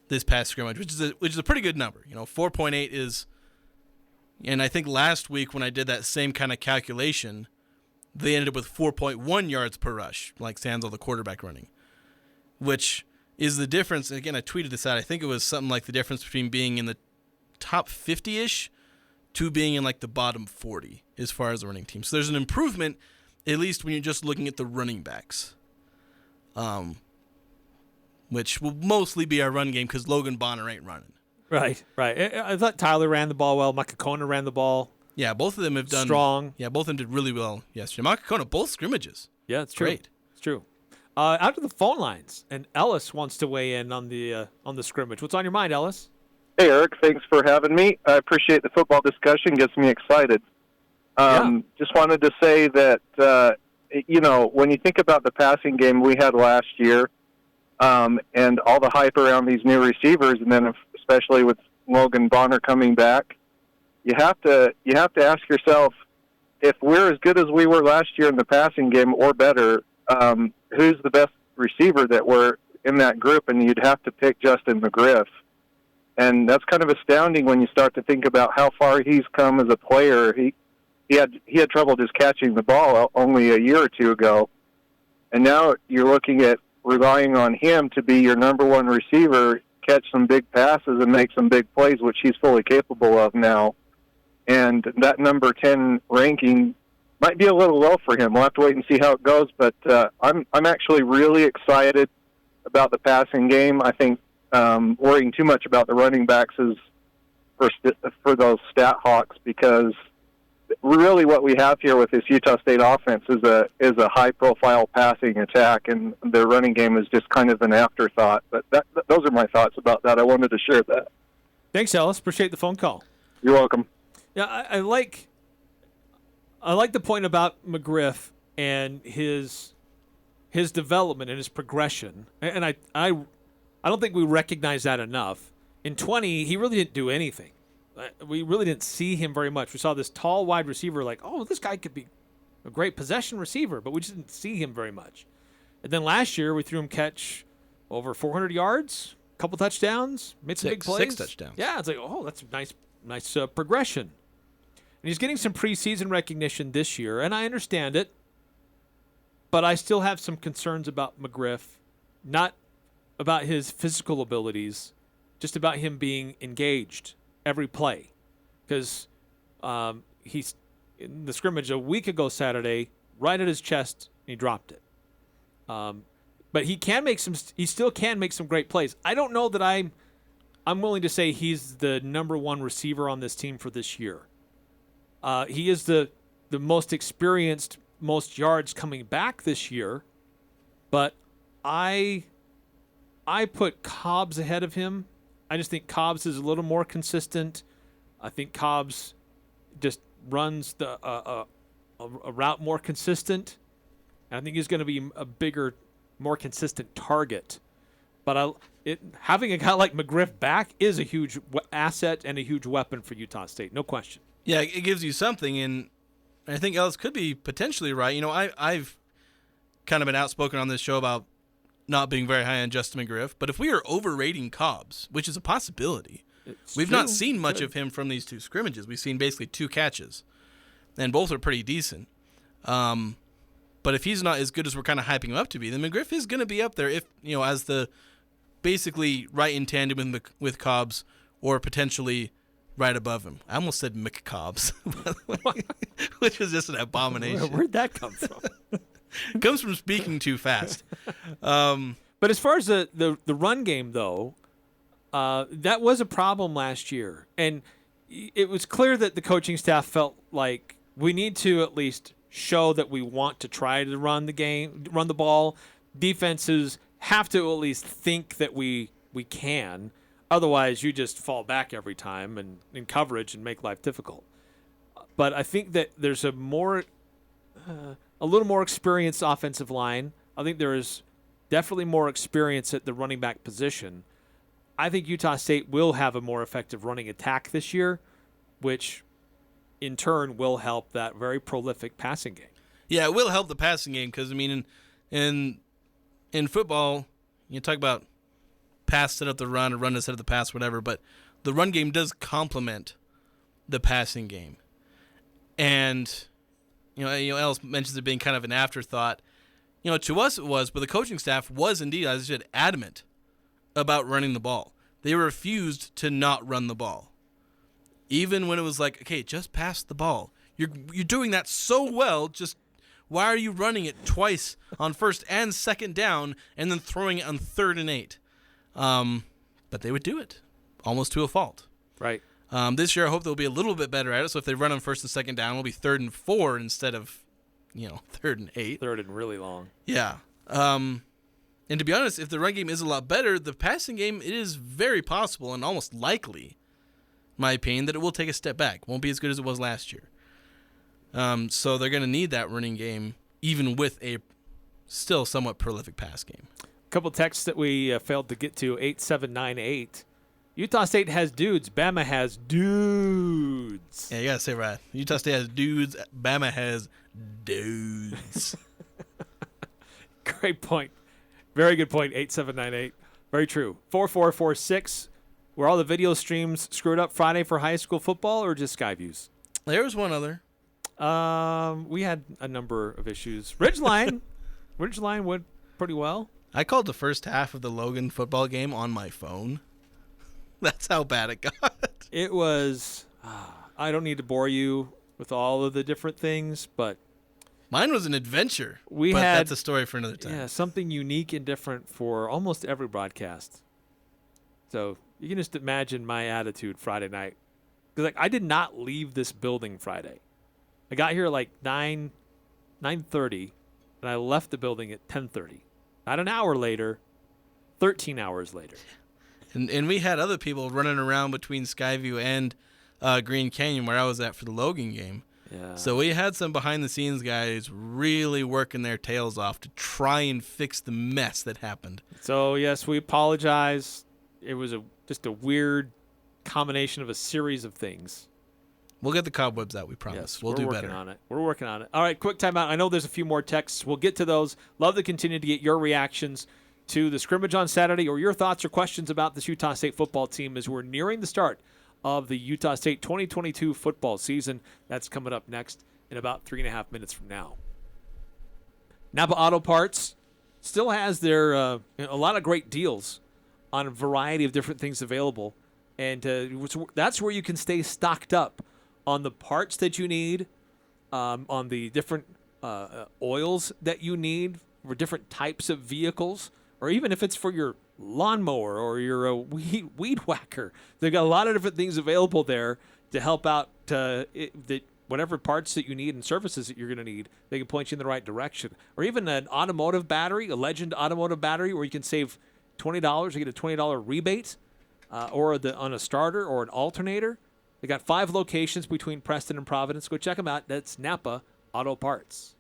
this past scrimmage, which is a pretty good number. 4.8 is, and I think last week when I did that same kind of calculation, they ended up with 4.1 yards per rush, like sans all the quarterback running, which is the difference. Again, I tweeted this out. I think it was something like the difference between being in the top 50-ish to being in like the bottom 40 as far as the running team. So there's an improvement, at least when you're just looking at the running backs, which will mostly be our run game because Logan Bonner ain't running. Right. I thought Tyler ran the ball well. Makakona ran the ball. Yeah, both of them have done strong. Yeah, both of them did really well yesterday. Makakona, both scrimmages. Yeah, it's true. Great. It's true. Out to the phone lines, and Ellis wants to weigh in on the scrimmage. What's on your mind, Ellis? Hey, Eric. Thanks for having me. I appreciate the football discussion. Gets me excited. Just wanted to say that, when you think about the passing game we had last year and all the hype around these new receivers, and then especially with Logan Bonner coming back, you have to ask yourself, if we're as good as we were last year in the passing game or better, who's the best receiver that were in that group? And you'd have to pick Justin McGriff. And that's kind of astounding when you start to think about how far he's come as a player. He had trouble just catching the ball only a year or two ago. And now you're looking at relying on him to be your number one receiver, catch some big passes and make some big plays, which he's fully capable of now. And that number 10 ranking might be a little low for him. We'll have to wait and see how it goes. But I'm actually really excited about the passing game. I think worrying too much about the running backs is for those stat hawks, because really what we have here with this Utah State offense is a high-profile passing attack, and their running game is just kind of an afterthought. But those are my thoughts about that. I wanted to share that. Thanks, Ellis. Appreciate the phone call. You're welcome. Yeah, I like the point about McGriff and his development and his progression, and I don't think we recognize that enough. In 20, he really didn't do anything. We really didn't see him very much. We saw this tall wide receiver, like, oh, this guy could be a great possession receiver, but we just didn't see him very much. And then last year, we threw him catch over 400 yards, a couple touchdowns, made some big plays. 6 touchdowns. Yeah, it's like, oh, that's a nice progression. And he's getting some preseason recognition this year, and I understand it, but I still have some concerns about McGriff, not about his physical abilities, just about him being engaged every play. Because he's in the scrimmage a week ago Saturday, right at his chest, and he dropped it. But he still can make some great plays. I don't know that I'm willing to say he's the number one receiver on this team for this year. He is the most experienced, most yards coming back this year, but I put Cobbs ahead of him. I just think Cobbs is a little more consistent. I think Cobbs just runs a route more consistent, and I think he's going to be a bigger, more consistent target. But having a guy like McGriff back is a huge asset and a huge weapon for Utah State, no question. Yeah, it gives you something, and I think Ellis could be potentially right. I've kind of been outspoken on this show about not being very high on Justin McGriff, but if we are overrating Cobbs, which is a possibility, we've not seen much of him from these two scrimmages. We've seen basically 2 catches, and both are pretty decent. But if he's not as good as we're kind of hyping him up to be, then McGriff is going to be up there if as the basically right in tandem with Cobbs or potentially right above him. I almost said McCobbs, which was just an abomination. Where'd that come from? It comes from speaking too fast. But as far as the run game, though, that was a problem last year. And it was clear that the coaching staff felt like we need to at least show that we want to try to run the ball. Defenses have to at least think that we can. Otherwise, you just fall back every time and in coverage and make life difficult. But I think that there's a little more experienced offensive line. I think there is definitely more experience at the running back position. I think Utah State will have a more effective running attack this year, which in turn will help that very prolific passing game. Yeah, it will help the passing game because, in football, you talk about pass set up the run or run to set up the pass, whatever, but the run game does complement the passing game. And, Ellis mentions it being kind of an afterthought. To us it was, but the coaching staff was indeed, as I said, adamant about running the ball. They refused to not run the ball. Even when it was like, okay, just pass the ball. You're doing that so well, just why are you running it twice on first and second down and then throwing it on 3rd and 8? But they would do it, almost to a fault. Right. This year I hope they'll be a little bit better at it, so if they run on 1st and 2nd down, it'll be 3rd and 4 instead of, 3rd and 8. 3rd and really long. Yeah. And to be honest, if the run game is a lot better, the passing game, it is very possible and almost likely, in my opinion, that it will take a step back. Won't be as good as it was last year. So they're going to need that running game, even with a still somewhat prolific pass game. A couple texts that we failed to get to, 8798. Utah State has dudes. Bama has dudes. Yeah, you got to say it right. Utah State has dudes. Bama has dudes. Great point. Very good point, 8798. Very true. 4446. Were all the video streams screwed up Friday for high school football or just Skyviews? There was one other. We had a number of issues. Ridgeline went pretty well. I called the first half of the Logan football game on my phone. That's how bad it got. It was, I don't need to bore you with all of the different things, but mine was an adventure. That's a story for another time. Yeah, something unique and different for almost every broadcast. So you can just imagine my attitude Friday night. Because I did not leave this building Friday. I got here like 9:30, and I left the building at 10:30. Not an hour later, 13 hours later. And we had other people running around between Skyview and Green Canyon where I was at for the Logan game. Yeah. So we had some behind-the-scenes guys really working their tails off to try and fix the mess that happened. So, yes, we apologize. It was just a weird combination of a series of things. We'll get the cobwebs out, we promise. Yes, we'll do better. We're working on it. All right, quick timeout. I know there's a few more texts. We'll get to those. Love to continue to get your reactions to the scrimmage on Saturday or your thoughts or questions about this Utah State football team as we're nearing the start of the Utah State 2022 football season. That's coming up next in about 3.5 minutes from now. Napa Auto Parts still has their a lot of great deals on a variety of different things available, and that's where you can stay stocked up on the parts that you need, on the different oils that you need for different types of vehicles, or even if it's for your lawnmower or your weed whacker. They've got a lot of different things available there to help out whatever parts that you need and services that you're going to need. They can point you in the right direction. Or even an automotive battery, a Legend automotive battery, where you can save $20. You get a $20 rebate on a starter or an alternator. They got 5 locations between Preston and Providence. Go check them out. That's Napa Auto Parts.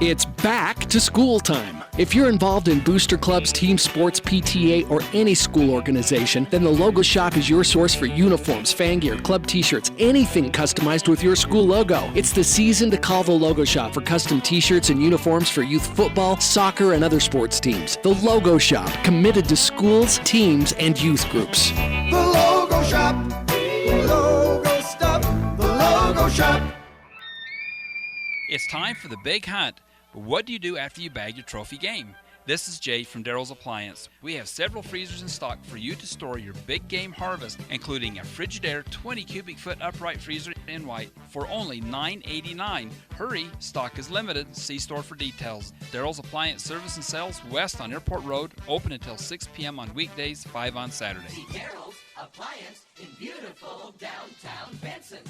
It's back to school time. If you're involved in booster clubs, team sports, PTA, or any school organization, then the Logo Shop is your source for uniforms, fan gear, club t-shirts, anything customized with your school logo. It's the season to call the Logo Shop for custom t-shirts and uniforms for youth football, soccer, and other sports teams. The Logo Shop, committed to schools, teams, and youth groups. The Logo Shop. The Logo Stuff. The Logo Shop. It's time for the big hunt. But what do you do after you bag your trophy game? This is Jay from Daryl's Appliance. We have several freezers in stock for you to store your big game harvest, including a Frigidaire 20 cubic foot upright freezer in white for only $9.89. Hurry, stock is limited. See store for details. Daryl's Appliance Service and Sales, west on Airport Road, open until 6 p.m. on weekdays, 5 on Saturday. See Daryl's Appliance in beautiful downtown Benson.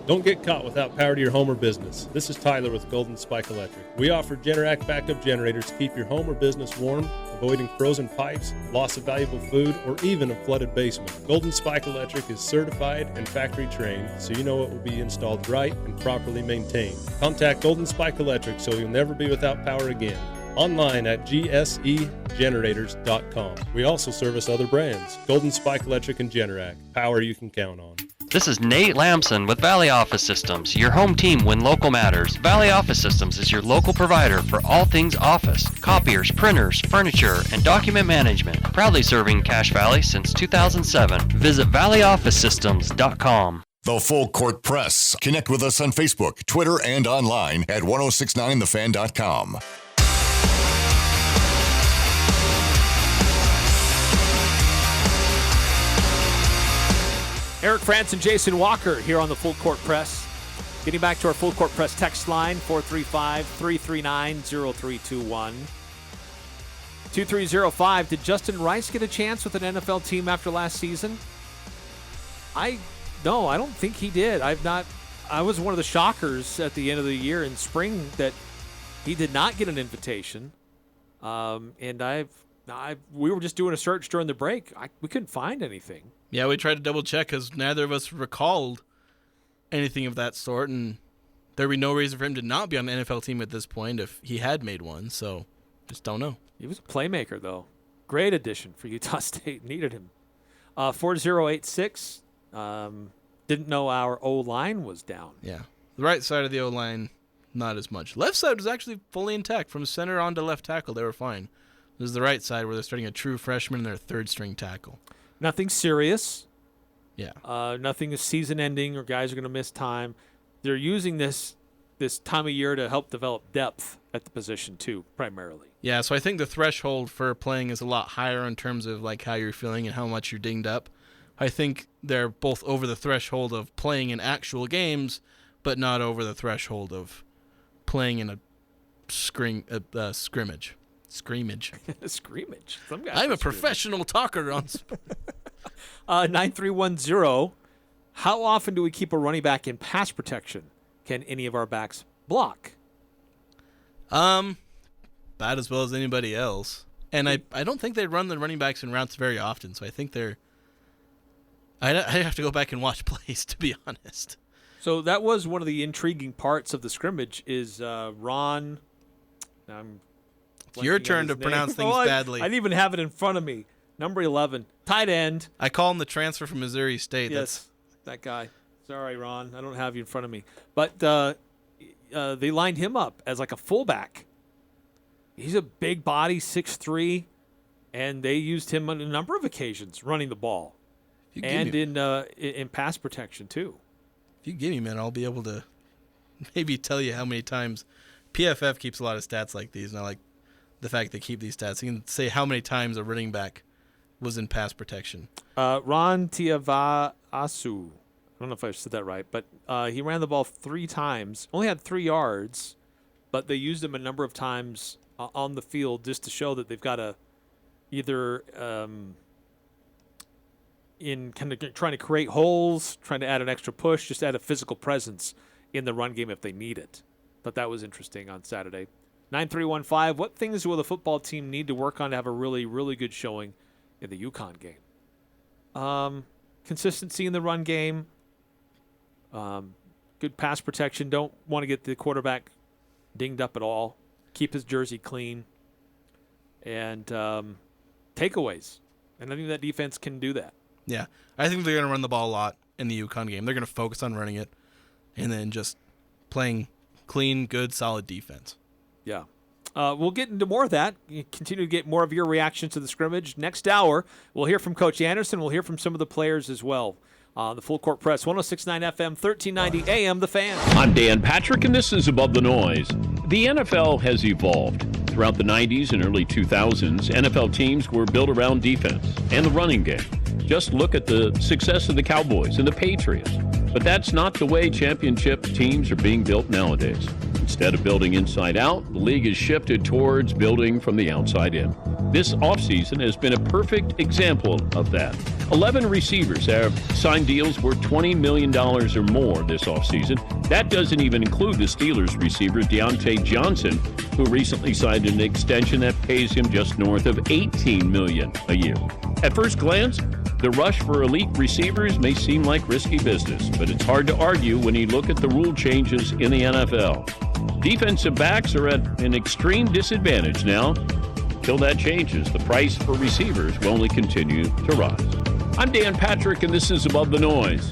Don't get caught without power to your home or business. This is Tyler with Golden Spike Electric. We offer Generac backup generators to keep your home or business warm, avoiding frozen pipes, loss of valuable food, or even a flooded basement. Golden Spike Electric is certified and factory trained, so you know it will be installed right and properly maintained. Contact Golden Spike Electric so you'll never be without power again. Online at gsegenerators.com. We also service other brands, Golden Spike Electric and Generac. Power you can count on. This is Nate Lamson with Valley Office Systems, your home team when local matters. Valley Office Systems is your local provider for all things office, copiers, printers, furniture, and document management. Proudly serving Cache Valley since 2007. Visit valleyofficesystems.com. The Full Court Press. Connect with us on Facebook, Twitter, and online at 1069thefan.com. Eric Frandsen and Jason Walker here on the Full Court Press. Getting back to our Full Court Press text line, 435-339-0321. 2305, did Justin Rice get a chance with an NFL team after last season? No, I don't think he did. I was one of the shockers at the end of the year in spring that he did not get an invitation. And we were just doing a search during the break. We couldn't find anything. Yeah, we tried to double check because neither of us recalled anything of that sort, and there'd be no reason for him to not be on the NFL team at this point if he had made one. So, just don't know. He was a playmaker, though. Great addition for Utah State. Needed him. 4086. Didn't know our O-line was down. Yeah, the right side of the O-line, not as much. Left side was actually fully intact from center on to left tackle. They were fine. This is the right side where they're starting a true freshman and their third-string tackle. Nothing serious. Yeah. Nothing is season-ending or guys are going to miss time. They're using this time of year to help develop depth at the position, too, primarily. Yeah, so I think the threshold for playing is a lot higher in terms of like how you're feeling and how much you're dinged up. I think they're both over the threshold of playing in actual games, but not over the threshold of playing in a scrimmage. Scrimmage. Scrimmage. I'm a professional talker on 9310. How often do we keep a running back in pass protection? Can any of our backs block? About as well as anybody else. And I don't think they run the running backs in routes very often, so I think they're... I have to go back and watch plays, to be honest. So that was one of the intriguing parts of the scrimmage is Ron... It's your turn to pronounce things badly. I didn't even have it in front of me. Number 11, tight end. I call him the transfer from Missouri State. Yes, that guy. Sorry, Ron. I don't have you in front of me. But they lined him up as like a fullback. He's a big body, 6'3", and they used him on a number of occasions running the ball. And in pass protection, too. If you give me, man, I'll be able to maybe tell you how many times. PFF keeps a lot of stats like these, and I like the fact they keep these stats. You can say how many times a running back was in pass protection. Ron Tiavaasu. I don't don't know if I said that right, but he ran the ball 3 times, only had 3 yards, but they used him a number of times on the field just to show that they've got to either in kind of trying to create holes, trying to add an extra push, just add a physical presence in the run game if they need it. But that was interesting on Saturday. 9315, what things will the football team need to work on to have a really, really good showing in the UConn game? Consistency in the run game. Good pass protection. Don't want to get the quarterback dinged up at all. Keep his jersey clean. And takeaways. And I think that defense can do that. Yeah. I think they're going to run the ball a lot in the UConn game. They're going to focus on running it and then just playing clean, good, solid defense. Yeah. We'll get into more of that. You continue to get more of your reactions to the scrimmage. Next hour, we'll hear from Coach Anderson. We'll hear from some of the players as well. The Full Court Press, 106.9 FM, 1390 AM, The Fan. I'm Dan Patrick, and this is Above the Noise. The NFL has evolved. Throughout the 90s and early 2000s, NFL teams were built around defense and the running game. Just look at the success of the Cowboys and the Patriots. But that's not the way championship teams are being built nowadays. Instead of building inside out, the league has shifted towards building from the outside in. This offseason has been a perfect example of that. 11 receivers have signed deals worth $20 million or more this offseason. That doesn't even include the Steelers receiver Deontay Johnson, who recently signed an extension that pays him just north of $18 million a year. At first glance, the rush for elite receivers may seem like risky business, but it's hard to argue when you look at the rule changes in the NFL. Defensive backs are at an extreme disadvantage now. Until that changes, the price for receivers will only continue to rise. I'm Dan Patrick, and this is Above the Noise.